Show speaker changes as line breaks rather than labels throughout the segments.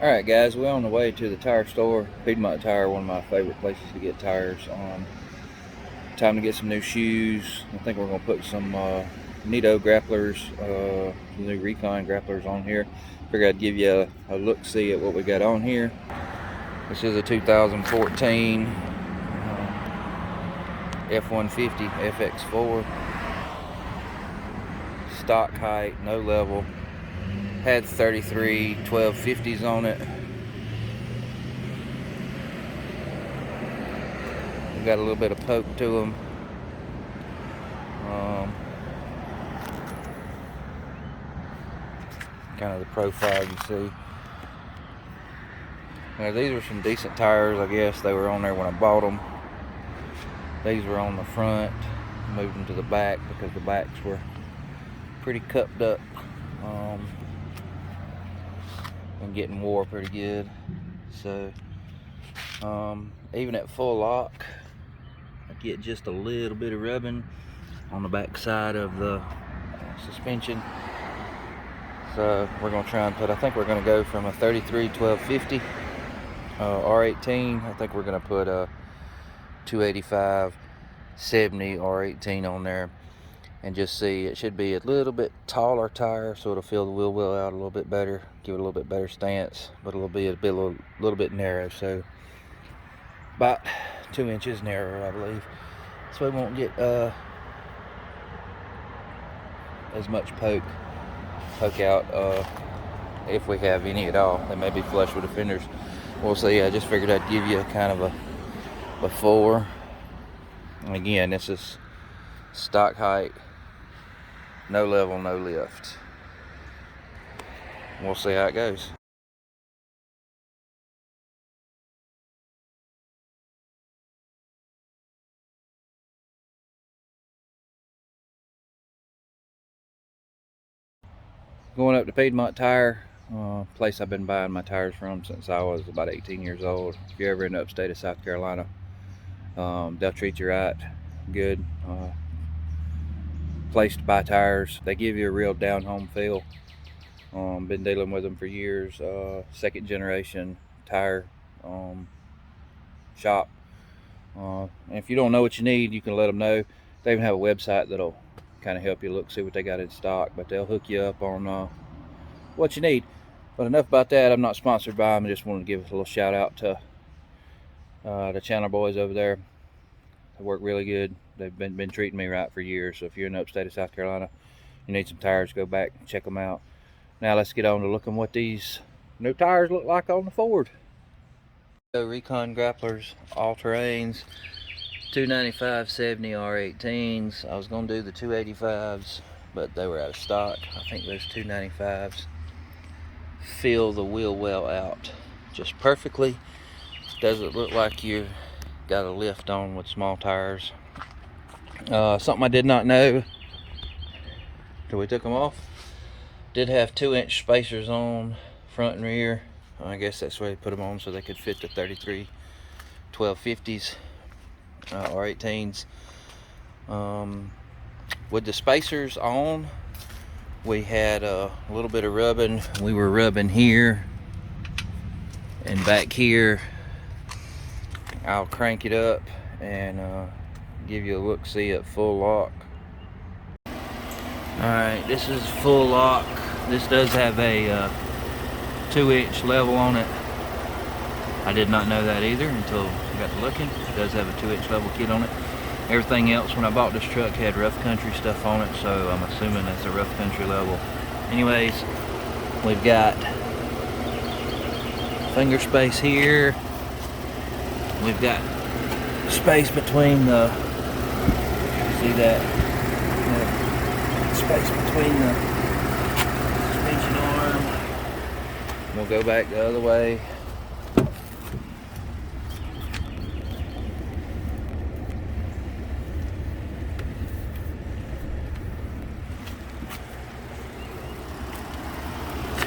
Alright guys, we're on the way to the tire store. Piedmont Tire, one of my favorite places to get tires. Time to get some new shoes. I think we're going to put some Nitto Grapplers, new Recon Grapplers on here. Figured I'd give you a look-see at what we got on here. This is a 2014 F-150 FX4. Stock height, no level. Had 33 1250s on it. We got a little bit of poke to them. Kind of the profile you see. Now these were some decent tires, I guess. They were on there when I bought them. These were on the front. Moved them to the back because the backs were pretty cupped up. And getting wore pretty good. So even at full lock, I get just a little bit of rubbing on the back side of the suspension. So we're going to try and put, I think we're going to go from a 33 1250 R18. I think we're going to put a 285 70 R18 on there and just see. It should be a little bit taller tire, so it'll feel the wheel well out a little bit better, give it a little bit better stance, but it'll be a little bit narrow, so about 2 inches narrower, I believe, so we won't get as much poke out if we have any at all. They may be flush with the fenders. We'll see. I just figured I'd give you a kind of a before. And again, this is stock height, no level, no lift. We'll see how it goes. Going up to Piedmont Tire, place I've been buying my tires from since I was about 18 years old. If you're ever in the upstate of South Carolina, they'll treat you right, good. Place to buy tires. They give you a real down-home feel. Been dealing with them for years. Second generation tire shop. And if you don't know what you need, you can let them know. They even have a website that'll kind of help you look, see what they got in stock, but they'll hook you up on what you need. But enough about that. I'm not sponsored by them. I just wanted to give a little shout out to the Chandler boys over there. They work really good. They've been treating me right for years. So if you're in the upstate of South Carolina, you need some tires, go back and check them out. Now let's get on to looking what these new tires look like on the Ford. Nitto Recon Grapplers, all-terrains, 295 70 R18s. I was going to do the 285s, but they were out of stock. I think those 295s fill the wheel well out just perfectly. Doesn't look like you got a lift on with small tires. Something I did not know till we took them off. Did have 2-inch spacers on front and rear. I guess that's why they put them on, so they could fit the 33 1250s R18s. With the spacers on, we had a little bit of rubbing. We were rubbing here and back here. I'll crank it up and give you a look-see at full lock. Alright, this is full lock. This does have a 2-inch level on it. I did not know that either until I got to looking. It does have a 2-inch level kit on it. Everything else when I bought this truck had rough country stuff on it, so I'm assuming that's a rough country level. Anyways, we've got finger space here. We've got space between the, see that? Space between the suspension arm. We'll go back the other way.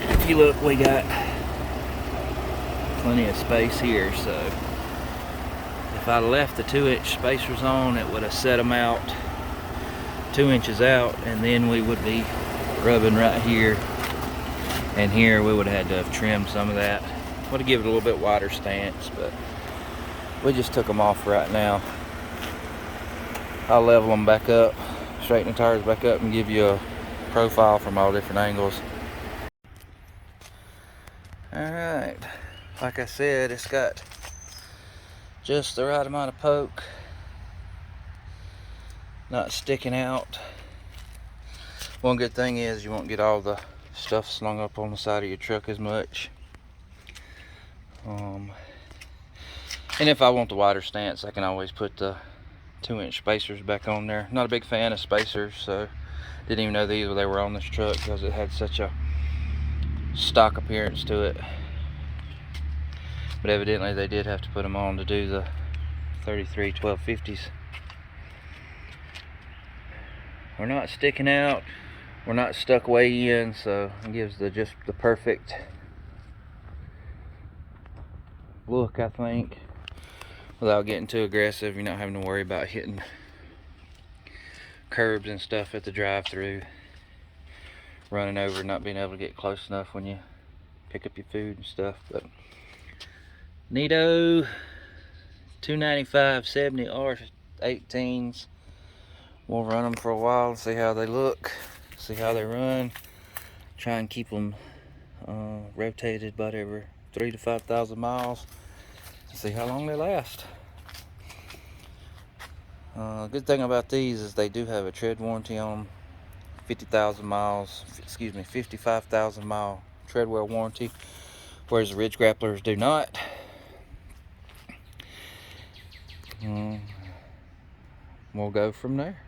If you look, we got plenty of space here, so if I'd left the 2-inch spacers on, it would have set them out 2 inches out, and then we would be rubbing right here and here. We would have had to have trimmed some of that. Would have given it a little bit wider stance, but we just took them off right now. I'll level them back up, straighten the tires back up, and give you a profile from all different angles. Alright, like I said, it's got just the right amount of poke, not sticking out. One good thing is you won't get all the stuff slung up on the side of your truck as much. And if I want the wider stance, I can always put the 2-inch spacers back on there. Not a big fan of spacers, so didn't even know they were on this truck because it had such a stock appearance to it. But evidently they did have to put them on to do the 33 1250s. We're not sticking out, we're not stuck way in, so it gives just the perfect look, I think, without getting too aggressive. You're not having to worry about hitting curbs and stuff at the drive-through, running over, not being able to get close enough when you pick up your food and stuff. But Nitto 295 70 R18s. We'll run them for a while and see how they look, see how they run. Try and keep them rotated about every 3,000 to 5,000 miles. See how long they last. Good thing about these is they do have a tread warranty on them. 50,000 miles, excuse me, 55,000 mile treadwell warranty, whereas the Ridge Grapplers do not. We'll go from there.